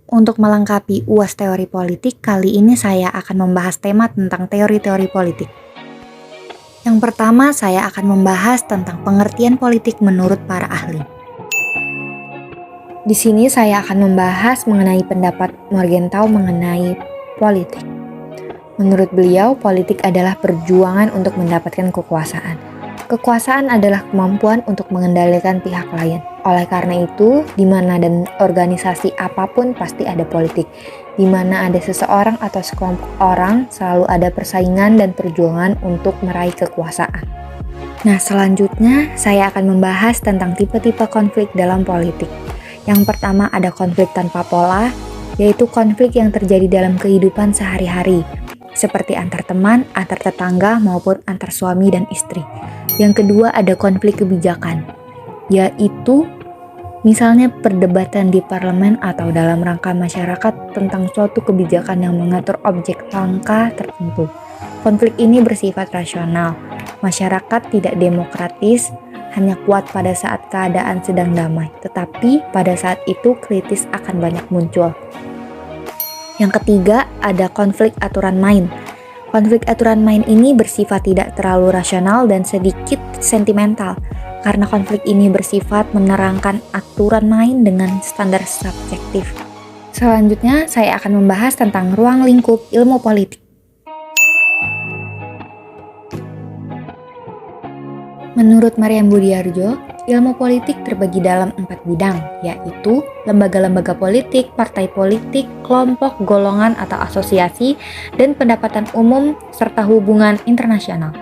Untuk melengkapi UAS Teori Politik, kali ini saya akan membahas tema tentang teori-teori politik. Yang pertama, saya akan membahas tentang pengertian politik menurut para ahli. Di sini saya akan membahas mengenai pendapat Morgenthau mengenai politik. Menurut beliau, politik adalah perjuangan untuk mendapatkan kekuasaan. Kekuasaan adalah kemampuan untuk mengendalikan pihak lain. Oleh karena itu, di mana dan organisasi apapun pasti ada politik. Di mana ada seseorang atau sekelompok orang, selalu ada persaingan dan perjuangan untuk meraih kekuasaan. Nah, selanjutnya saya akan membahas tentang tipe-tipe konflik dalam politik. Yang pertama ada konflik tanpa pola, yaitu konflik yang terjadi dalam kehidupan sehari-hari, seperti antar teman, antar tetangga, maupun antar suami dan istri. Yang kedua ada konflik kebijakan, yaitu misalnya perdebatan di parlemen atau dalam rangka masyarakat tentang suatu kebijakan yang mengatur objek langkah tertentu. Konflik ini bersifat rasional. Masyarakat tidak demokratis, hanya kuat pada saat keadaan sedang damai, tetapi pada saat itu kritis akan banyak muncul. Yang ketiga ada konflik aturan main. Konflik aturan main ini bersifat tidak terlalu rasional dan sedikit sentimental, karena konflik ini bersifat menerangkan aturan main dengan standar subjektif. Selanjutnya, saya akan membahas tentang ruang lingkup ilmu politik. Menurut Mariam Budiarjo, ilmu politik terbagi dalam 4 bidang, yaitu lembaga-lembaga politik, partai politik, kelompok, golongan atau asosiasi, dan pendapatan umum, serta hubungan internasional.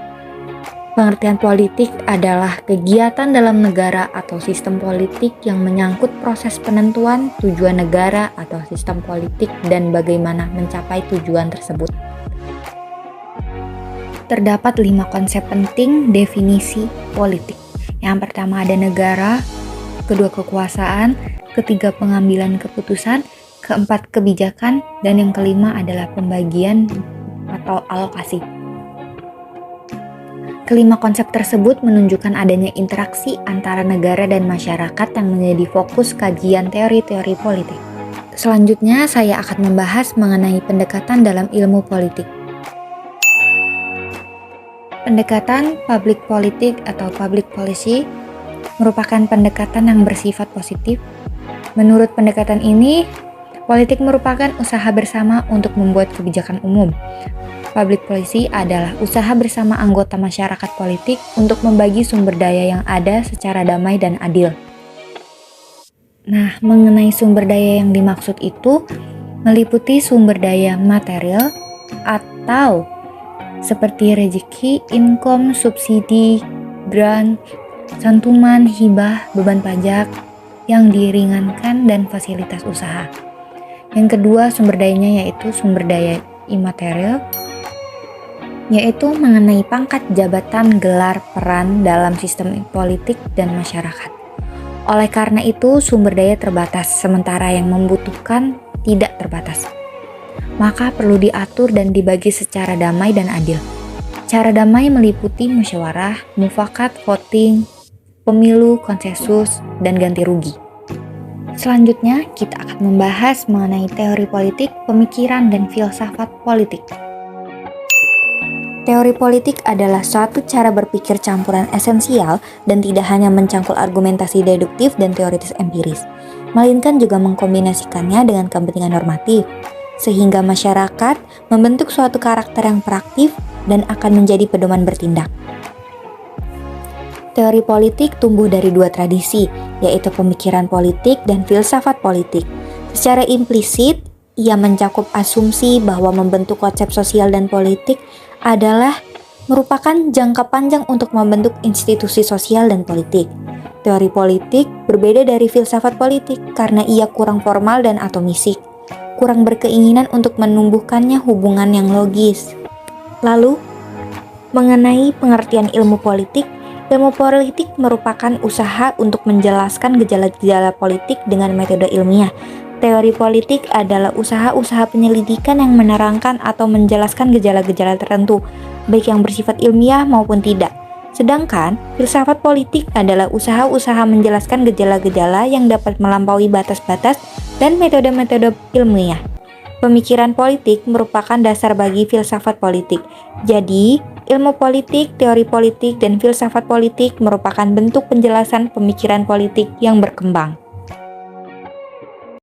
Pengertian politik adalah kegiatan dalam negara atau sistem politik yang menyangkut proses penentuan tujuan negara atau sistem politik dan bagaimana mencapai tujuan tersebut. Terdapat 5 konsep penting definisi politik. Yang pertama ada negara, kedua kekuasaan, ketiga pengambilan keputusan, keempat kebijakan, dan yang kelima adalah pembagian atau alokasi. Kelima konsep tersebut menunjukkan adanya interaksi antara negara dan masyarakat yang menjadi fokus kajian teori-teori politik. Selanjutnya saya akan membahas mengenai pendekatan dalam ilmu politik. Pendekatan public politik atau public policy merupakan pendekatan yang bersifat positif. Menurut pendekatan ini, politik merupakan usaha bersama untuk membuat kebijakan umum. Public policy adalah usaha bersama anggota masyarakat politik untuk membagi sumber daya yang ada secara damai dan adil. Nah, mengenai sumber daya yang dimaksud itu meliputi sumber daya material atau seperti rezeki, income, subsidi, grant, santunan, hibah, beban pajak yang diringankan, dan fasilitas usaha. Yang kedua sumber dayanya yaitu sumber daya imaterial, yaitu mengenai pangkat, jabatan, gelar, peran dalam sistem politik dan masyarakat. Oleh karena itu sumber daya terbatas, sementara yang membutuhkan tidak terbatas. Maka perlu diatur dan dibagi secara damai dan adil. Cara damai meliputi musyawarah, mufakat, voting, pemilu, konsensus, dan ganti rugi. Selanjutnya, kita akan membahas mengenai teori politik, pemikiran, dan filsafat politik. Teori politik adalah suatu cara berpikir campuran esensial dan tidak hanya mencangkul argumentasi deduktif dan teoritis empiris, melainkan juga mengkombinasikannya dengan kepentingan normatif, sehingga masyarakat membentuk suatu karakter yang proaktif dan akan menjadi pedoman bertindak. Teori politik tumbuh dari 2 tradisi, yaitu pemikiran politik dan filsafat politik. Secara implisit, ia mencakup asumsi bahwa membentuk konsep sosial dan politik adalah merupakan jangka panjang untuk membentuk institusi sosial dan politik. Teori politik berbeda dari filsafat politik karena ia kurang formal dan atomisik, kurang berkeinginan untuk menumbuhkannya hubungan yang logis. Lalu, mengenai pengertian ilmu politik merupakan usaha untuk menjelaskan gejala-gejala politik dengan metode ilmiah. Teori politik adalah usaha-usaha penyelidikan yang menerangkan atau menjelaskan gejala-gejala tertentu, baik yang bersifat ilmiah maupun tidak. Sedangkan filsafat politik adalah usaha-usaha menjelaskan gejala-gejala yang dapat melampaui batas-batas dan metode-metode ilmiah. Pemikiran politik merupakan dasar bagi filsafat politik. Jadi, ilmu politik, teori politik, dan filsafat politik merupakan bentuk penjelasan pemikiran politik yang berkembang.